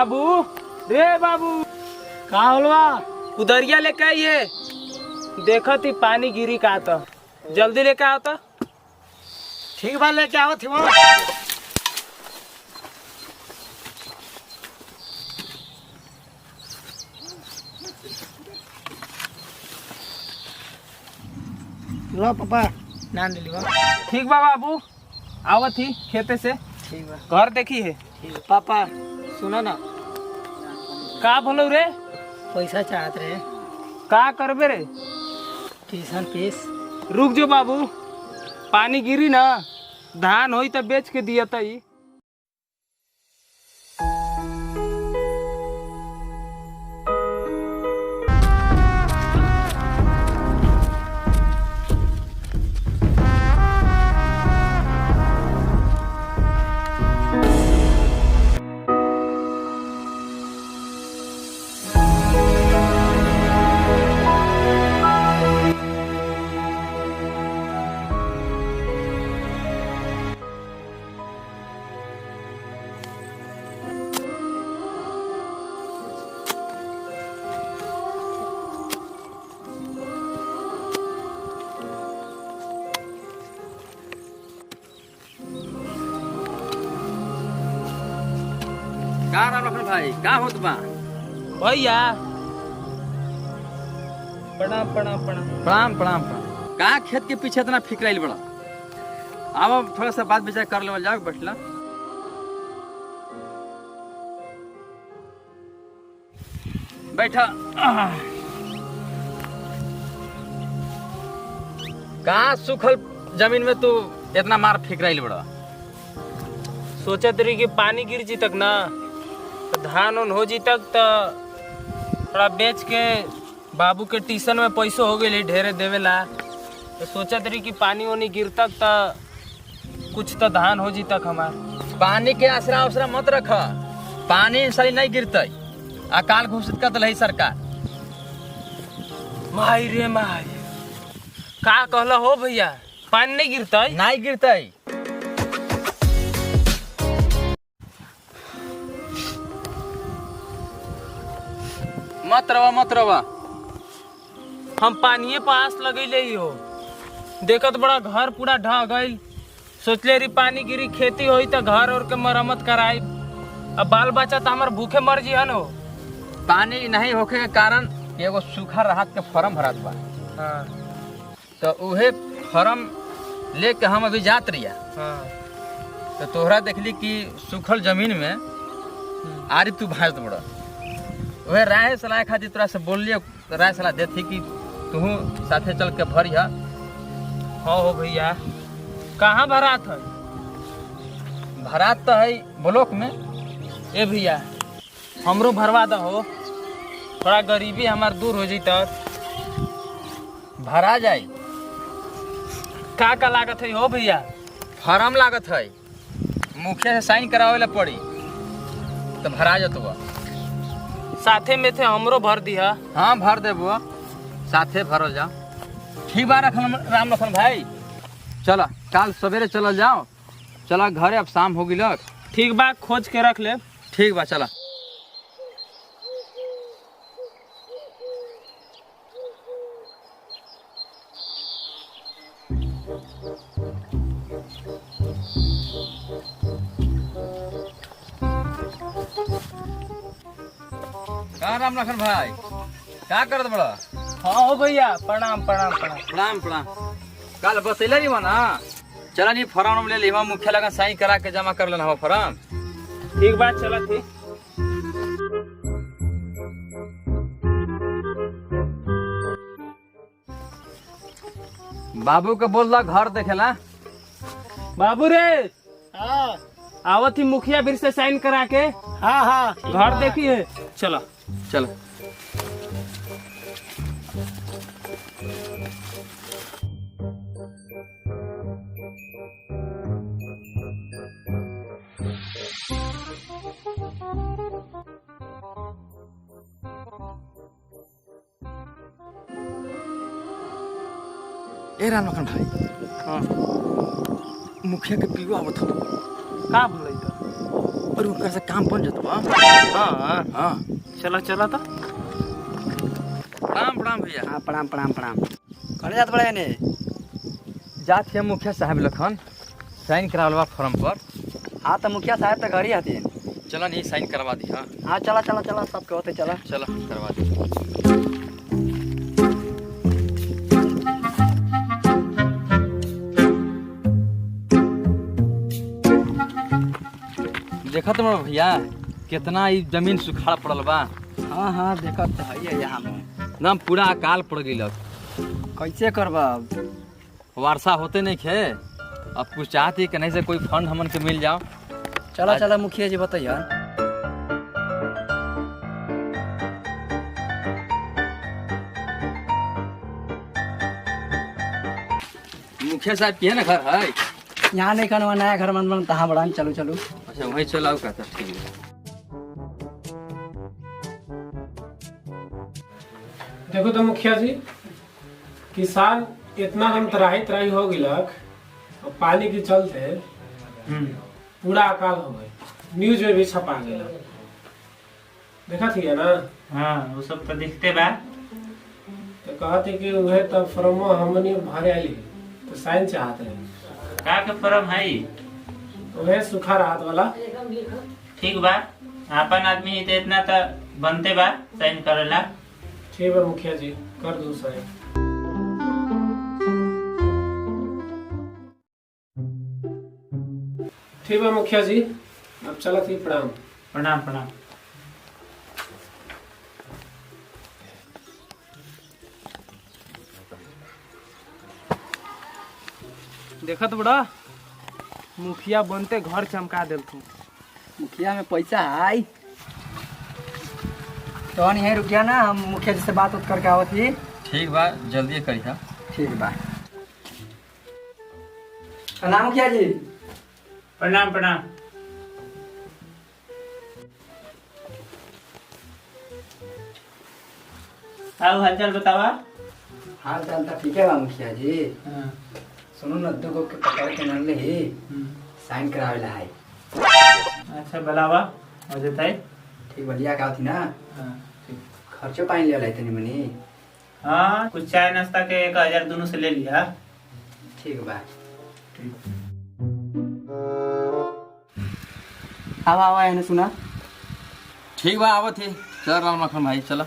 बाबू रे बाबू का होलवा? उधरिया लेके आइए। देखो थी पानी गिरी का तो जल्दी लेके आओ तो। ठीक बा लेके आओ थी वो। लो पापा नान ले लिवा। ठीक बा बाबू आवत थी खेते से। ठीक बा घर देखी है। ठीक पापा सुनो ना, का बोलो रे? पैसा चाहत रहे का करबे रे? Tuition fees. रुक जो बाबू, पानी गिरी ना, धान होई तो बेच के दिया तई। का राम लखन भाई का होत बा? भैया प्रणाम प्रणाम प्रणाम। प्रणाम प्रणाम प्रणाम। का खेत के पीछे इतना फिक्र आइल बड़ा? अब थोड़ा सा बात विचार कर लेवल जाओ, बैठला। बैठा। का सूखल जमीन में तू इतना मार फिक्र आइल बड़ा? सोचा तरी कि पानी गिर जी तक ना तो धान उन हो जी तक तो थोड़ा बेच के बाबू के ट्यूशन में पैसो हो गए ढेरे देवेला। तो सोचा तरी कि पानी वानी गिर तक तो कुछ तो धान हो जी तक हमार। पानी के आसरा उसरा मत रख, पानी सही नहीं गिरते। अकाल घोषित कर दिल सरकार। माई रे माई, का कहला हो भैया? पानी नहीं गिरता? नहीं गिरते। मत रवा। हम पानिये पास लगैले ही हो, देखत बड़ा घर पूरा ढह गईल। सोचले री पानी गिरी खेती होई तो घर और के मरम्मत कराई। अब बाल बच्चा तो हमार भूखे मर जी हन हो। पानी नहीं होखे के कारण एगो सूखा राहत के फॉर्म भरत बा। हाँ तो उहे फॉर्म लेके हम अभी जात रहिया। हाँ तो तोहरा देखली कि सूखल जमीन में आरी तू भाजत बड़ा। वह राय सलाह खातिर तोरा से बोलिए, राय सलाह देती कि तू साथे चल के भरिया। हाँ हो भैया, कहाँ भरात है? भरात तो है ब्लॉक में। ए भैया हमरो भरवा दो, थोड़ा गरीबी हमार दूर हो जैत। भरा जाए। का लागत है हो भैया? फॉर्म लागत है, मुखिया से साइन करावे ला पड़ी तो भरा जतबा। साथे में थे हमरो भर दिया। हाँ भर देबो, साथे भरल जाओ। ठीक बा राम लखन भाई, चला काल सवेरे चलल जाओ। चला घरे, अब शाम हो गिलक। ठीक बा, खोज के रख ले। ठीक बा चला। का राम लखन भाई का करत बड़ा? हाँ हो भैया, प्रणाम प्रणाम प्रणाम। प्रणाम प्रणाम। कल बसैले रही ना, चला नहीं फॉर्म ले ली। मुखिया लगा साइन करा के जमा कर लेना फॉर्म। ठीक बात, चला थी। बाबू के बोल दा घर देखेला। बाबू रे हाँ आवत ही मुखिया फिर से साइन करा के। हाँ हाँ घर देखी है, चलो चलो। ए राम लखन भाई, हाँ मुखिया के पीवा आवत हो। का बोलै तो? और उनका से काम बन जाता बा। हाँ हाँ चला चला था। प्रणाम प्रणाम भैया। हाँ प्रणाम प्रणाम प्रणाम। करे जात बड़ा ने? जात है मुखिया साहब लखन साइन करावलवा फॉर्म पर। हाँ तो मुखिया साहब तो घर ही आते हैं। चला नहीं साइन करवा दी। हाँ हाँ चला चला चला सब कहते चला। चलो करवा दी। देखा तुम भैया कितना ई जमीन सुखाड़ पड़ल बा। हाँ हाँ देखत तो है यहाँ में। एकदम पूरा अकाल पड़ गई। कैसे करबा? वर्षा होते नहीं खे। अब कुछ चाहती कि नहीं से कोई फंड हमन के मिल जाओ। चला चला मुखिया जी बताइए। मुखिया साहब की है ना घर है? यहाँ नहीं करना नया घर मन तहाँ बड़ा चलो चलो। अच्छा वहीं चलाओ का ठीक है। देखो तो मुखिया जी, किसान इतना हम तराही तराही हो गिलक और पानी के चलते पूरा अकाल हो गए। न्यूज में भी छपा गया। देखा थी ना? हाँ वो सब तो दिखते बा। तो कहते कि वह तो फॉर्मो हमनी भरे आली तो साइन चाहते हैं। का के फॉर्म है? वह सूखा राहत वाला। ठीक बा, अपन आदमी ही तो इतना तो बनते बा साइन करेला। ठीक है मुखिया जी, कर दो साइन। ठीक है मुखिया जी, अब चला थी। प्रणाम प्रणाम प्रणाम। देखत बड़ा मुखिया बनते घर चमका दिल तू। मुखिया में पैसा है तो यहीं रुक गया ना। हम मुखिया जी से बात उत करके आवत ही। ठीक बा जल्दी करिए। ठीक बा। प्रणाम मुखिया जी। प्रणाम प्रणाम। आओ हालचाल बतावा। हाल चाल तो ठीक है बा मुखिया जी। हाँ। सुनो न दो के पकड़ के नल ही साइन करावेला है। अच्छा बलावा हो जताई। ठीक बढ़िया का थी ना। हाँ ठीक। खर्चो पानी ले तनी मनी। हाँ कुछ चाय नाश्ता के 1000 दोनों से ले लिया। ठीक बा। ठीक। आवा आवा है सुना। ठीक बा आवत ही। चल राम मखन भाई चलो।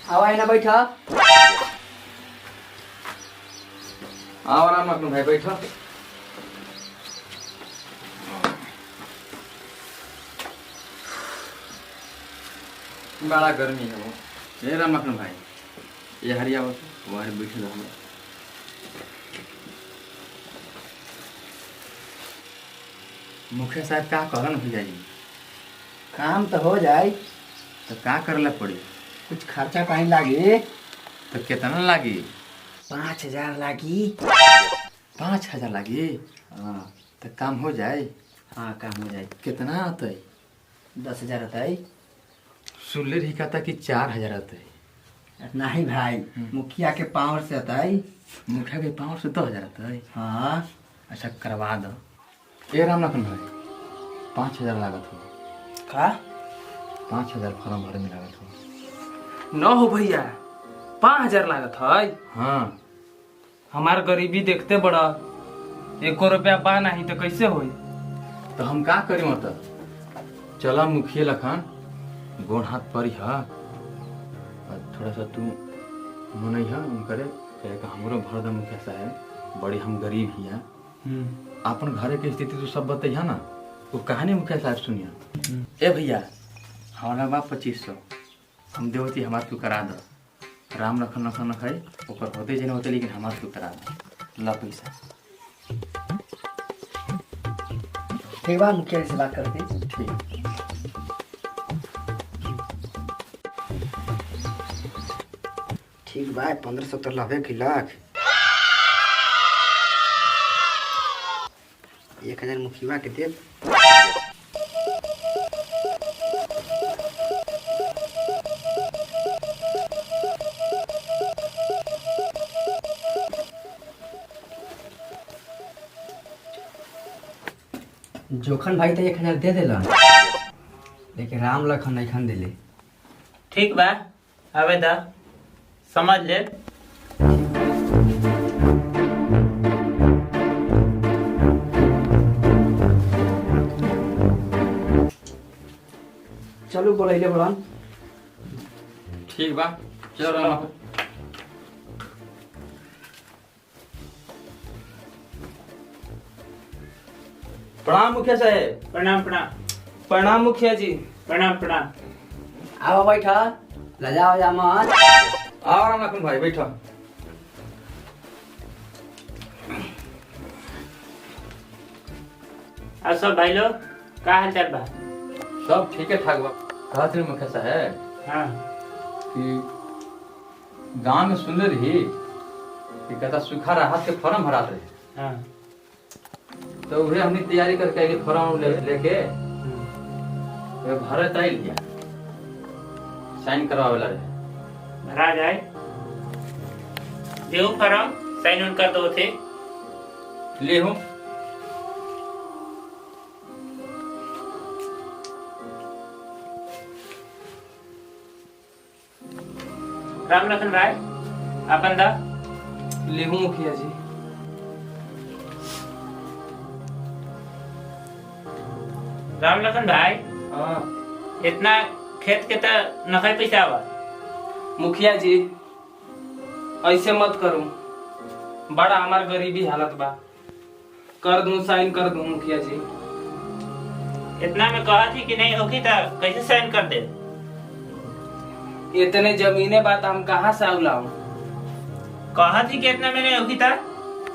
आवा है ना बैठा। आओ राम मखन भाई बैठो। बड़ा गर्मी है वो। ये राम मखन भाई ये हरिया वो हरी बैठे रहो। मुखिया साहब का कहलन भैया जी? काम तो हो जाए तो का करला पड़ी? कुछ खर्चा कहीं लागे तो कितना लागी? 5000 लागी। 5000 लागी? हाँ तो काम हो जाए? हाँ काम हो जाए। कितना आता है? 10,000 आता है। सुनले रही कहता कि 4000 आता है। नहीं भाई मुखिया के पावर से आता है। मुखिया के पाँव से 10,000 आता है। हाँ अच्छा करवा दो। ए राम लखन भाई 5000 लागत हो। का 5000 फॉर्म भरे में लागत हो न हो भैया 5000 लागत है। हाँ हमार गरीबी देखते बड़ा 1 रुपया बा नहीं तो कैसे होई। तो हम का करी मत चला मुखिया लखन गोड़ हाथ पर है थोड़ा सा तू मन है हम करे हमरो भर द मुखिया साहब बड़ी हम गरीब ही हैं अपन घरे के स्थिति तो सब बतैया ना वो कहानी मुखिया साहब सुनिया। ए भैया हमारा बा 2500 हम देवती हमार तू करा दो। राम लखन लखन है ओकर होते जन होते लेकिन हमार तू करा दो ला पैसा। ठीक बा मुखिया से बात करते। ठीक ठीक बा 1500 तो लाभे की लाख 1000 मुखिया के दे। जोखन भाई तो 1000 दे दिलन, लेकिन राम लखन नहीं खन दिले। ठीक बा, आवे दा समझ ले। चलो बोलैले बड़न। ठीक बा, चलो राम लखन। प्रणाम मुखिया साहब। प्रणाम प्रणाम। प्रणाम मुखिया जी। प्रणाम प्रणाम। आओ बैठा, लजा वजा मत। आओ राम लखन भाई बैठो। और सब भाई लोग का हाल चाल बा? सब ठीक ठाक बा। कहत रही मुखिया साहब हाँ कि गांव में सुन रही कि कहता सूखा राहत के फॉर्म भरा रहे, हाँ। तो उहे हमने तैयारी करके आइए फॉर्म लेके भरे तय लिया, साइन करवावेला रहे। भरा जाए, देऊ फॉर्म, साइन उन कर दो थे। ले हूँ। राम लखन भाई अपन दा। लेहू मुखिया जी। राम लखन भाई हाँ इतना खेत के तो नफे पैसा बा। मुखिया जी, ऐसे मत करूं, बड़ा हमार गरीबी हालत बा। कर दूं, साइन कर दूं मुखिया जी। इतना में कहा थी कि नहीं होगी तो कैसे साइन कर दे? इतने जमीने बात हम कहाँ से लाऊं? कहा थी कि इतना में नहीं होगी था,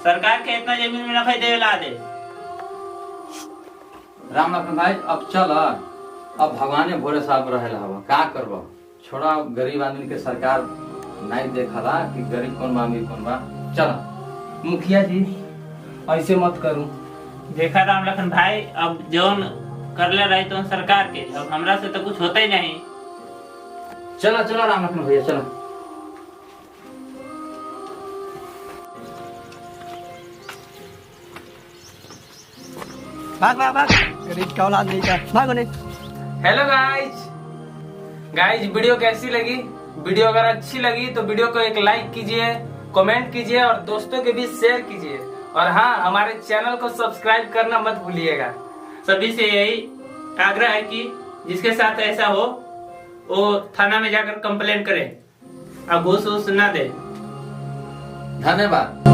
सरकार के इतना जमीन में नफे दे ला दे। राम लखन भाई अब चल, अब भगवाने भोरे साहब रहे हवा, का करबो? छोड़ा, गरीब आदमी के सरकार नहीं देखला कि गरीब कौन बा अमीर कौन बा। चल मुखिया जी ऐसे मत करूं। देखा राम लखन भाई, अब जोन करले रही तो सरकार के, अब हमरा से तो कुछ होता ही नहीं। चला चला राम लखन भैया चला। भाग भाग भाग, गरीब का औलाद नहीं का, भागो नहीं। हेलो गाइज, वीडियो कैसी लगी? वीडियो अगर अच्छी लगी तो वीडियो को एक लाइक कीजिए, कमेंट कीजिए और दोस्तों के बीच शेयर कीजिए। और हाँ, हमारे चैनल को सब्सक्राइब करना मत भूलिएगा। सभी से यही आग्रह है कि जिसके साथ ऐसा हो वो थाना में जाकर कंप्लेंट करे और घूस वूस ना दे। धन्यवाद।